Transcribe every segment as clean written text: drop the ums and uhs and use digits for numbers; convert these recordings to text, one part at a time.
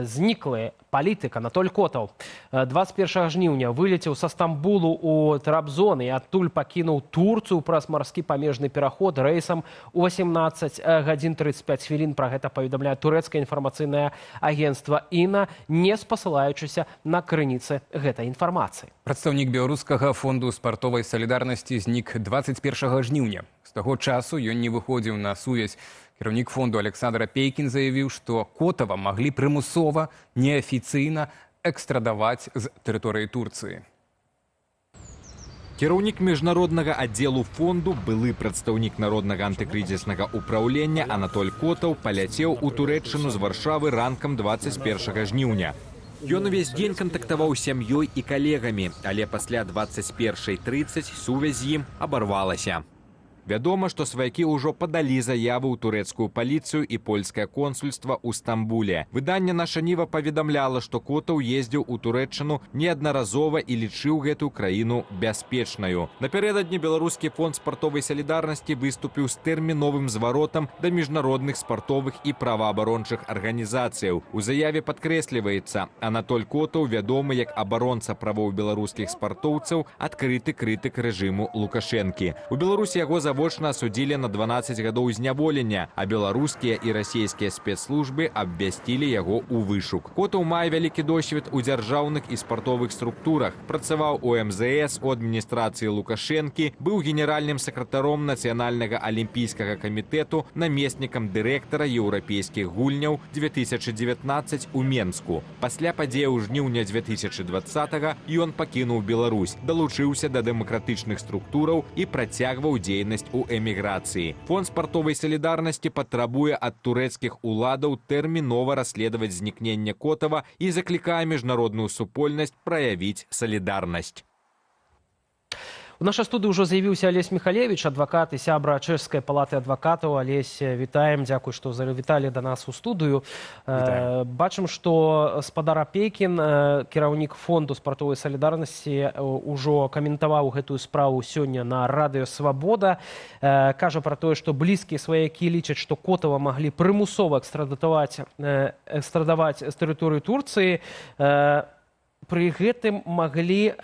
Зніклы палітык Анатоль Котаў 21 жніўня вылецеў са Стамбулу ў Трабзон і адтуль пакінуў Турцыю праз марскі памежны пераход рэйсам у 18 гадзін 35 хвілін. Пра гэта паведамляе турэцкае інфармацыйнае агенцтва ІНА, не спасылаючыся на крыніцы гэтай інфармацыі. Прадстаўнік беларускага фонду спартовай салідарнасці знік 21 жніўня. З таго часу ён не выходзіў на сувязь. Кіраўнік фонду Александр Апейкін заявіў, што Котава маглі прымусова, неафіцыйна экстрадаваць з тэрыторыі Турцыі. Кіраўнік міжнароднага аддзелу фонду, былы прадстаўнік народнага антыкрызіснага ўпраўлення Анатоль Котаў паляцеў у Турэччыну з Варшавы ранкам 21 жніўня. Ён увесь дзень кантактаваў з сям'ёй і калегамі, але пасля 21:30 сувязь з ім абарвалася. Вядома, што сваякі ўжо падалі заяву ў турэцкую паліцыю і польскае консульства ў Стамбуле. Выданне «Наша Ніва» паведамляла, што Котаў ездзіў у Турэччыну неаднаразова і лічыў гэту краіну бяспечнаю. Напярэдадні беларускі фонд спартовай салідарнасці выступіў з тэрміновым зваротам да міжнародных спартовых і праваабарончых арганізацыяў. У заяве падкрэсліваецца, Анатоль Котаў, вядомы як абаронца правоў беларускіх спартоўцаў, адкрыты крытык рэжыму Лукашэнкі. У Беларусі яго завочна асудзілі на 12 гадоў зняволення, а беларускія і расійскія спецслужбы абвясцілі яго ў вышук. Котаў мае вялікі досвед у дзяржаўных і спартовых структурах, працаваў у МЗС, у адміністрацыі Лукашэнкі, быў генеральным сакратаром Нацыянальнага алімпійскага камітэту, намеснікам дырэктара еўрапейскіх гульняў 2019 у Менску. Пасля падзеяў жніўня 2020 ён пакінуў Беларусь, далучыўся да дэмакратычных структураў і працягваў дзейнасць у эміграцыі. Фонд спартовай салідарнасці патрабуе ад турэцкіх уладаў тэрмінова расследаваць знікненне Котава і заклікае міжнародную супольнасць праявіць салідарнасць. У нашай студыі ўжо з'явіўся Алесь Міхалевіч, адвакат і сябра Чэшскай палаты адвакатаў. Алесь, вітаем, дзякуй, што завіталі да нас у студыю. Бачым, што спадар Апейкін, кіраўнік фонду спартовай салідарнасці, ужо каментаваў гэтую справу сёння на радыё «Свабода». Кажа пра тое, што блізкія сваякі лічаць, што Котава маглі прымусова экстрадаваць з тэрыторыі Турцыі. Пры гэтым маглі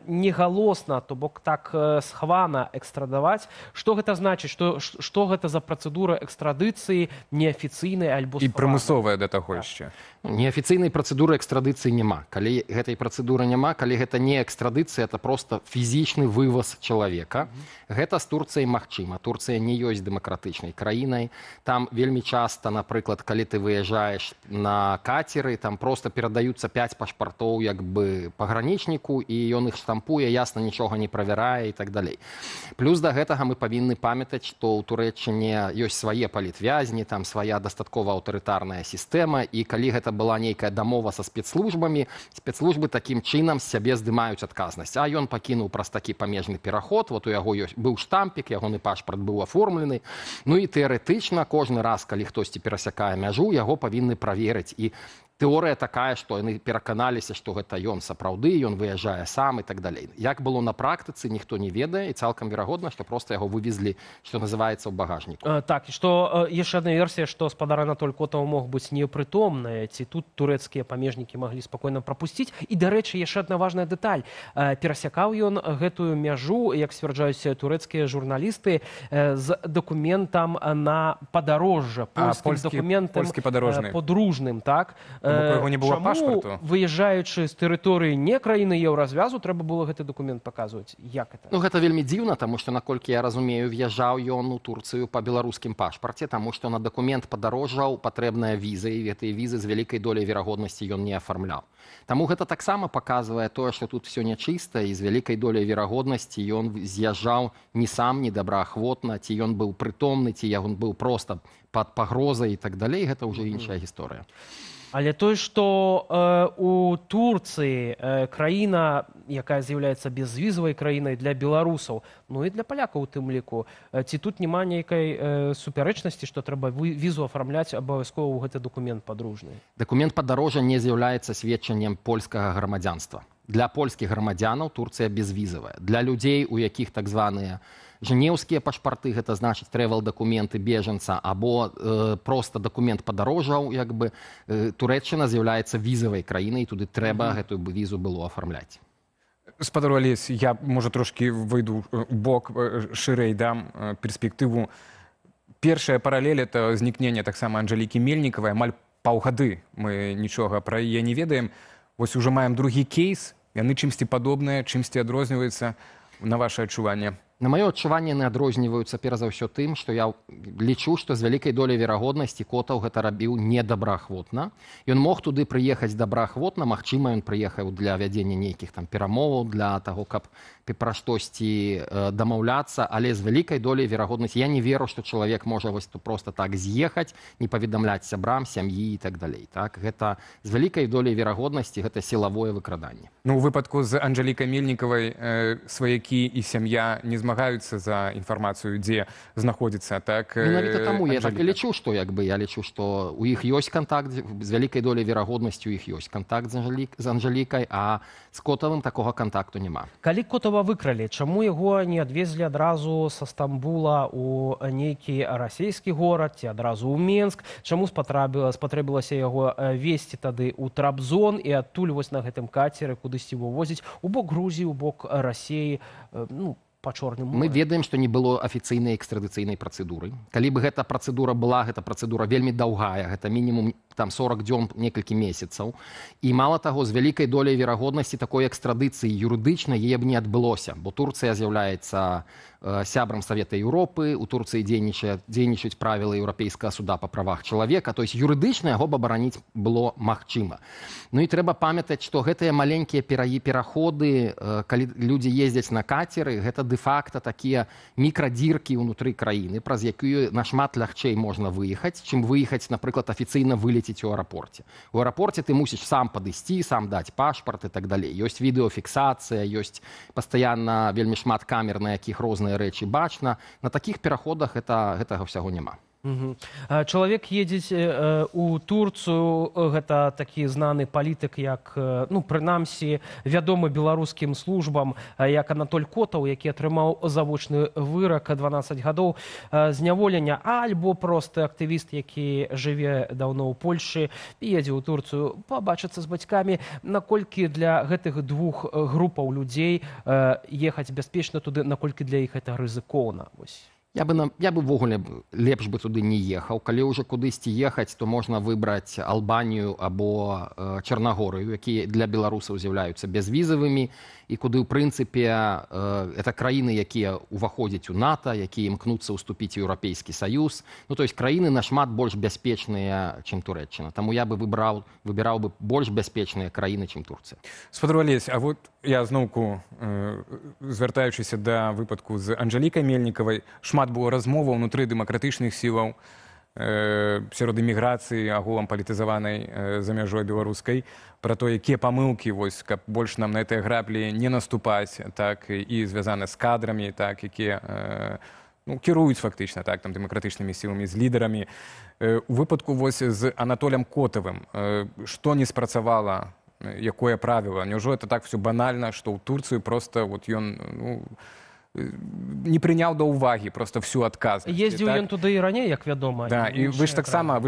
негалосна, то бок так схвана экстрадаваць. Што гэта значыць? Што гэта за працэдура экстрадыцыі неафіцыйнай альбо І прымусовая да таго яшчэ? Неафіцыйнай працэдуры экстрадыцыі няма. Калі гэтай працэдуры няма, калі гэта не экстрадыцыя, это проста фізічны вываз чалавека. Гэта з Турцыяй магчыма. Турцыя не ёсць дэмакратычнай краінай. Там вельмі часта, напрыклад, калі ты выязджаеш на кацеры, там проста перадаюцца 5 пашпартоў як бы пагранічніку, і ён іх штампуе, ясна, нічога не правярае і так далей. Плюс да гэтага мы павінны памятаць, што ў Турэччыне ёсць свае палітвязні, там свая дастаткова аўтарытарная сістэма, і калі гэта была нейкая дамова са спецслужбамі, спецслужбы такім чынам з сябе здымаюць адказнасць. А ён пакінуў праз такі памежны пераход, вот у яго быў штампік, ягоны пашпарт быў аформлены. Ну і тэарэтычна кожны раз, калі хтосьці перасякае мяжу, яго павінны праверыць. І тэорыя такая, што яны пераканаліся, што гэта ён сапраўды, ён выязджае сам і так далей. Як было на практыцы, ніхто не ведае, і цалкам верагодна, што проста яго вывезлі, што называецца, ў багажніку. Так, і што яшчэ адна версія, што спадар Анатоль Котаў мог быць непрытомны, ці тут турэцкія памежнікі маглі спакойна прапусціць. І, дарэчы, яшчэ адна важная дэталь. Перасякаў ён гэтую мяжу, як сцвярджаюць турэцкія журналісты, з дакументам на падарожжа, польскім дакументам подружным, так? Чаму, выязджаючы з тэрыторыі не краіны еўразвязу, трэба было гэты дакумент паказваць? Як это? Ну, гэта вельмі дзіўна, таму што, наколькі я разумею, в'язджаў ён у Турцыю па беларускім пашпарце, таму што на дакумент падарожжаў патрэбная віза, і гэтыя візы з вялікай доляй верагоднасці ён не афармляў. Таму гэта таксама паказвае тое, што тут все нячыста, і з вялікай доляй верагоднасці ён з'язджаў не сам, не добраахвотна, ці ён быў прытомны, ці ён быў проста пад пагрозай і так далей, гэта ўжо іншая гісторыя. Але тое, што у Турцыі краіна, якая з'яўляецца безвізавай краінай для беларусаў, ну і для палякаў у тым ліку, ці тут няма нейкай супярэчнасці, што трэба візу афармляць абавязкова ў гэты дакумент падружны? Дакумент падарожжа не з'яўляецца сведчаннем польскага грамадзянства. Для польскіх грамадзянаў Турцыя безвізавая. Для людзей, у якіх так званыя жэнеўскія пашпарты, гэта значыць трэвел-дакументы бежанца, або просто дакумент падарожжаў, як бы Турэччына з'яўляецца візавай краінай, і туды трэба гэтую візу было афармляць. Спадару Алесь, я, можа, трошкі выйду у бок, шырэй дам перспектыву. Першая паралель – это знікненне таксама Анжэлікі Мельнікавай. Амаль паўгады мы нічога пра яе не ведаем. Вось ужо маем другі кейс. Яны чымсьці падобныя, чымсьці адрозніваюцца, на ваше адчуванне? На маё адчуванне яны адрозніваюцца перш за ўсё тым, што я лічу, што з вялікай доляй верагоднасці Котаў гэта рабіў недобраахвотна. Ён мог туды прыехаць добраахвотна, магчыма, ён прыехаў для вядзення нейкіх там перамоваў, для таго, каб пра штосьці дамаўляцца, але з вялікай доляй верагоднасці я не веру, што чалавек можа вось проста так з'ехаць, не паведамляць сябрам, сям'і і так далей. Так? Гэта з вялікай доляй верагоднасці гэта сілавое выкраданне. Ну, у выпадку з Анжэлікай Мельнікавай сваякі і сям'я не змагаюцца за інфармацыю, дзе знаходзіцца, так? Менавіта таму я так і лічу, што я лічу, што у іх ёсць кантакт, з вялікай доляй верагоднасці у іх ёсць кантакт з Анжэлікай, а з Котавым такога кантакту няма. Калі Котава выкралі, чаму яго не адвезлі адразу са Стамбула ў нейкі расійскі горад ці адразу ў Менск? Чаму спатрэбілася яго везці тады ў Трабзон і адтуль вось на гэтым кацеры кудысьці вывозіць у бок Грузіі, у бок Расіі, ну, па Чорным моры? Мы ведаем, што не было афіцыйнай экстрадыцыйнай працэдуры. Калі бы гэта працэдура была, гэта працэдура вельмі даўгая, гэта мінімум там 40 дзён, некалькі месяцаў. І мала таго, з вялікай доляй верагоднасці такой экстрадыцыі юрыдычнай яе б не адбылося, бо Турцыя з'яўляецца сябрам Савета Еўропы, у Турцыі дзейнічаюць правілы Еўрапейскага суда па правах чалавека, то есть юрыдычна яго б абараніць было магчыма. Ну і трэба памятаць, што гэтыя маленькія пераходы, калі людзі ездзяць на кацеры, гэта дэ-факта такія мікрадзіркі ўнутры краіны, праз якую нашмат лягчэй можна выехаць, чым выехаць, напрыклад, афіцыйна вылецець у аэрапорце. У аэрапорце ты мусіш сам падысці, сам даць пашпарт і так далей. Ёсць відэафіксацыя, ёсць пастаянна вельмі шмат камер, на якіх розныя рэчы бачна. На такіх пераходах гэтага ўсяго няма. Чалавек едзе у Турцыю, гэта такі знаны палітык, як, ну, прынамсі, вядомы беларускім службам, як Анатоль Котаў, які атрымаў завочны вырак 12 гадоў зняволення, альбо просты актывіст, які жыве даўно ў Польшы і едзе ў Турцыю пабачыцца з бацькамі. Наколькі для гэтых двух групаў людзей ехаць бяспечна туды, наколькі для іх гэта рызыкоўна? Я бы ввогуле лепш бы туды не ехаў. Калі ўжо кудысьці ехаць, то можна выбраць Албанію або Чарнагорыю, якія для беларусаў з'яўляюцца бязвізавымі, і куды, ў прынцыпе, это краіны, якія ўваходзяць у НАТО, якія імкнуцца ўступіць у Еўрапейскі Саюз. Ну, то есть краіны нашмат больш бяспечныя, чым Турэччына. Таму я бы выбіраў бы больш бяспечныя краіны, чым Турцыя. Спадару Алесь, а вот я зноўку, звяртаючыся да выпадку з Анжэлікай Мельнікавай, шмат было размоваў унутры дэмакратычных сілаў, сярод эміграцыі, агулам палітызаванай за мяжой беларускай, пра то, якія памылкі, вось, каб больш нам на гэтыя граблі не наступаць, так, і звязаны з кадрамі, так, якія кіруюць фактычна, так, там, дэмакратычнымі сіламі, з лідарамі. У выпадку вось з Анатолем Котавым, што не спрацавала, якое правіла? Няўжо это так все банальна, што ў Турцыю проста вот ён, не прыняў да ўвагі просто всю адказнасць. Ездзіў ён туды і раней, як вядома. Да, і вы ж таксама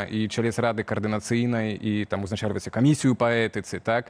і чалец рады каардынацыйнай, і там узначальваеце камісію па этыцы, так?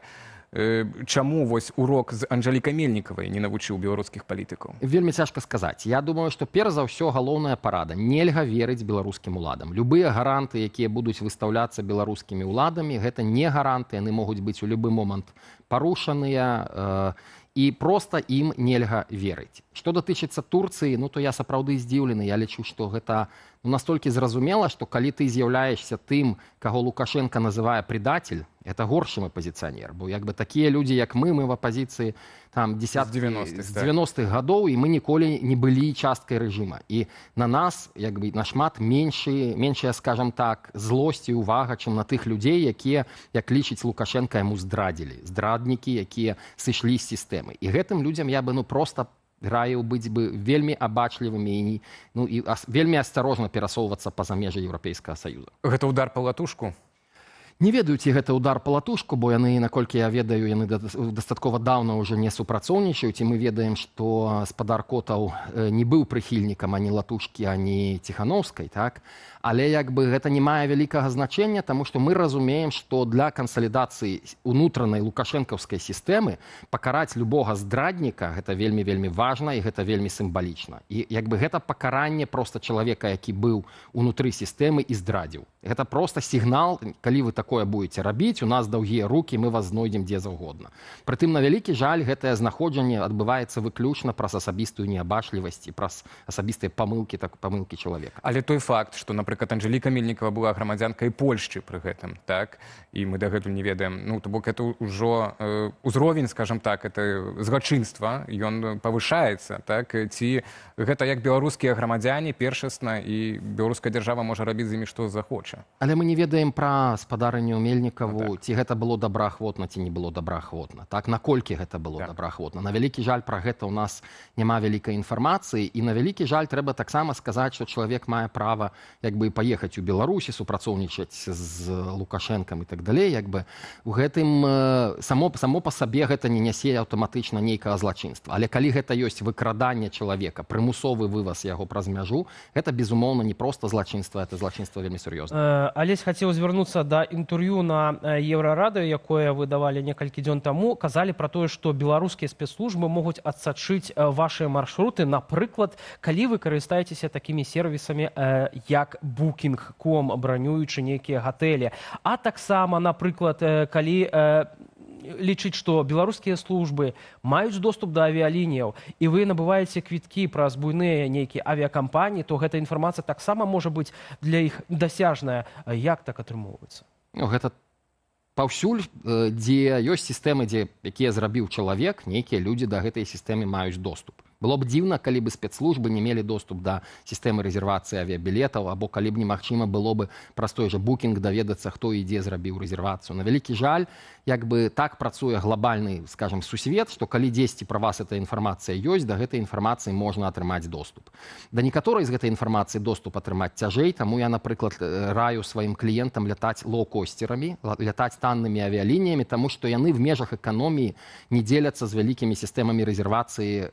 Чаму вось урок з Анжэлікай Мельнікавай не навучыў беларускіх палітыкаў? Вельмі цяжка сказаць. Я думаю, што перш за ўсё галоўная парада. Нельга верыць беларускім уладам. Любыя гаранты, якія будуць выстаўляцца беларускімі ўладамі, гэта не гаранты, яны могуць быць у любы момант парушаныя, і проста ім нельга верыць. Што датычыцца Турцыі, то я сапраўды здзіўлены. Я лічу, што гэта настолькі зразумела, што калі ты з'яўляешся тым, каго Лукашенко называе предатель, это горшым апозіцыянер. Бо як бы такія людзі, як мы в апозіцыі там з 90-х гадоў, і мы ніколі не былі часткай рэжыма. І на нас як бы нашмат меншая, скажам так, злосць і увага, чым на тых людзей, якія, як лічыць Лукашенко, яму здрадзілі. Здраднікі, якія сышлі з сістэмы. І гэтым людзям я бы проста раіў быць бы вельмі абачлівымі і вельмі асцярожна перасоўвацца па-за межы Еўрапейскага Саюза. Гэта удар па латушку? Не ведаю, ці гэта удар па латушку, бо яны, наколькі я ведаю, яны дастаткова даўна ўжо не супрацоўнічаюць, і мы ведаем, што спадар Котаў не быў прыхільнікам ані латушкі, ані Ціханаўскай, так? Але як бы гэта не мае вялікага значэння, таму што мы разумеем, што для кансалідацыі унутранай лукашэнкаўскай сістэмы пакараць любога здрадніка гэта вельмі важна і гэта вельмі сімвалічна. І як бы гэта пакаранне проста чалавека, які быў унутры сістэмы і здрадзіў. Гэта проста сігнал, калі вы такое будете рабіць, у нас даўгія рукі, мы вас знойдзем дзе заўгодна. Прытым, на вялікі жаль, гэтае знаходжанне адбываецца выключна праз асабістую неабачлівасць і праз асабістыя памылкі чалавека. Але той факт, што, напрыклад, Анжэліка Мельнікава была грамадзянкай Польшчы пры гэтым, так? І мы дагэтуль не ведаем. Ну, то бок, это ўжо узровень, скажам так, это злачынства, ён павышаецца, так? Ці гэта як беларускія грамадзяне першасна, і беларуская дзяржава можа рабіць з імі што захоча. Але мы не ведаем пра спадарыню Мельнікаву, ці гэта было добраахвотна, ці не было добраахвотна. Так, наколькі гэта было добраахвотна. На вялікі жаль, пра гэта ў нас няма вялікай інфармацыі, і на вялікі жаль, трэба таксама сказаць, што чалавек мае права як бы паехаць у Беларусі, супрацоўнічаць з Лукашэнкам і так далей. Як бы у гэтым само па сабе гэта не нясе аўтаматычна нейкага злачынства. Але калі гэта ёсць выкраданне чалавека, прымусовы вываз яго праз мяжу, гэта, безумоўна, не проста злачынства, это злачынства вельмі сур'ёзна. Алесь хацеў звярнуцца да інтэрв'ю на Еўрарадыё, якое вы давалі некалькі дзён таму. Казалі пра тое, што беларускія спецслужбы могуць адсачыць вашыя маршруты. Напрыклад, калі вы карыстаецеся такімі сервісамі, як Booking.com, бранюючы нейкія гатэлі. А таксама, напрыклад, калі лічыць, што беларускія службы маюць доступ да авіялініяў, і вы набываеце квіткі праз буйныя нейкія авіякампаніі, то гэта інфармацыя таксама можа быць для іх дасяжная. Як так атрымоўваецца? Гэта паўсюль, дзе ёсць сістэмы, якія зрабіў чалавек, нейкія людзі да гэтай сістэмы маюць доступ. Было б дзіўна, калі бы спецслужбы не мелі доступ да сістэмы рэзервацыі авіябілетаў, або калі б немагчыма было бы праз той жа Booking даведацца, хто і дзе зрабіў рэзервацыю. На вялікі жаль, як бы так працуе глобальны, скажем, сусвет, што калі дзесьці пра вас эта інфармацыя ёсць, да гэтай інфармацыі можна атрымаць доступ. Да некаторай з гэтай інфармацыі доступ атрымаць цяжэй, таму я, напрыклад, раю сваім кліентам лятаць лоукостерамі, лятаць таннымі авіялініямі, таму што яны в межах эканоміі не дзеляцца з вялікімі сістэмамі рэзервацыі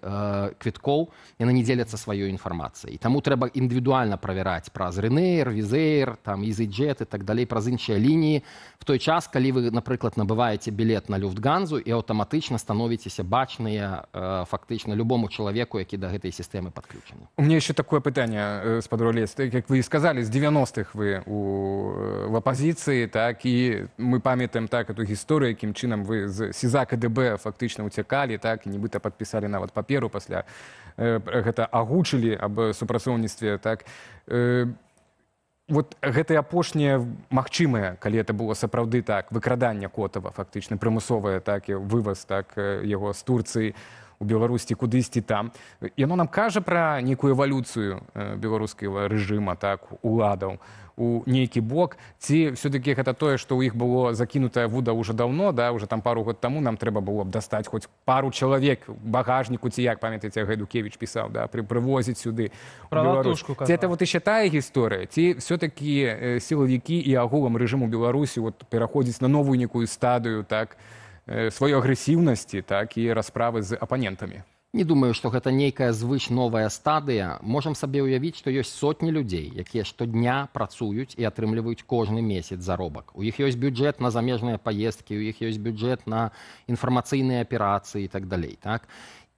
квіткоў, яны не дзеляцца сваёй інфармацыяй. Таму трэба індывідуальна правяраць праз Ryanair, Wizz Air, там, EasyJet і так далей, праз іншыя лініі. В той час, калі вы, напрыклад, набываеце білет на Люфтгансу і аўтаматычна становіцеся бачныя фактычна любому чалавеку, які да гэтай сістэмы падключаны. У меня еще такое пытанне, спадар Алесь. Как вы и сказали, с 90-х вы в оппозиции, так, и мы памятаем так эту историю, яким чином вы з СІЗА КДБ фактично уцякали, так, и нібыта подписали нават паперу пасля гэта агучылі аб супрацоўніцтве, так. Вот гэтае апошняе магчымае, калі это было сапраўды так, выкраданне Котава фактычна, прымусовае, так, і вываз, так, яго з Турцыі у Беларусі кудысьці там. Яно нам кажа пра нейкую эвалюцыю беларускага рэжыма, так, уладаў у нейкі бок, ці все-таки гэта тое, што ў іх было закінутая вуда ўжо даўно, да, уже там пару год таму нам трэба было б дастаць хоць пару чалавек багажніку, ці як, памятаеце, Гайдукевич пісаў, да, прывозіць сюды Беларусь. Ці это вот яшчэ тая гісторыя, ці все-таки сілавікі і агулам рэжыму Беларусі вот пераходзіць на новую нейкую стадыю, так, сваёй агрэсіўнасці, так, і расправы з апанентамі? Не думаю, што гэта нейкая звыш новая стадыя. Можам сабе ўявіць, што ёсць сотні людзей, якія штодня працуюць і атрымліваюць кожны месяц заробак. У іх ёсць бюджэт на замежныя паездкі, у іх ёсць бюджэт на інфармацыйныя аперацыі і так далей. Так?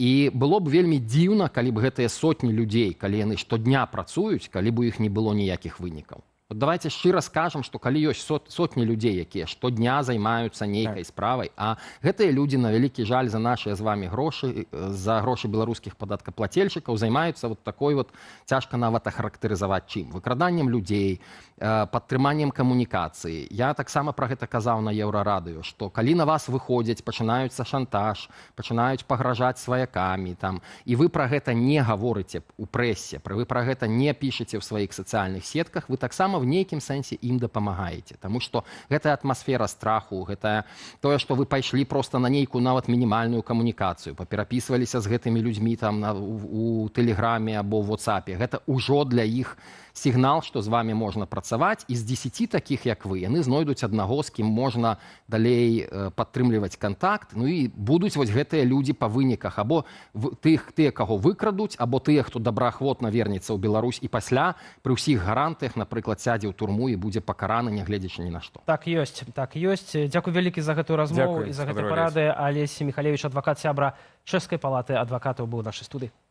І было б вельмі дзіўна, калі б гэтыя сотні людзей, калі яны штодня працуюць, калі б у іх не было ніякіх вынікаў. Вот давайте шчыра скажам, што калі ёсць сотні людзей, якія штодня займаюцца нейкай справай, а гэтыя людзі, на вялікі жаль, за нашыя з вами грошы, за грошы беларускіх падаткаплацельшчыкаў займаюцца вот такой вот, цяжка нават ахарактарызаваць чым. Выкраданнем людзей, падтрыманнем камунікацыі. Я таксама пра гэта казаў на Еўрарадыё, што калі на вас выходзяць, пачынаюцца шантаж, пачынаюць пагражаць сваякамі, там, і вы пра гэта не гаворыце ў прэсе, вы пра гэта не пішаце ў сваіх сацыяльных сетках, вы таксама в нейкім сэнсе ім дапамагаеце. Таму што гэтая атмасфера страху, гэта тое, што вы пайшлі проста на нейкую нават мінімальную камунікацыю, паперапісваліся з гэтымі людзьмі там у тэлеграме або в WhatsApp, гэта ўжо для іх сігнал, што з вами можна працаваць, і з 10 такіх, як вы, яны знойдуць аднаго, з кім можна далей падтрымліваць кантакт, ну і будуць вось гэтыя людзі па выніках, або тыя, каго выкрадуць, або тыя, хто добраахвотна вернецца ў Беларусь і пасля пры ўсіх гарантыях, напрыклад, сядзе ў турму і будзе пакараны, нягледзячы ні на што. Так ёсць, так ёсць. Дзякуй вялікі за гэтую размову і за гэтыя парады. Алесь Міхалевіч, адвакат, сябра Чэшскай палаты адвакатаў, быў у нашай студыі.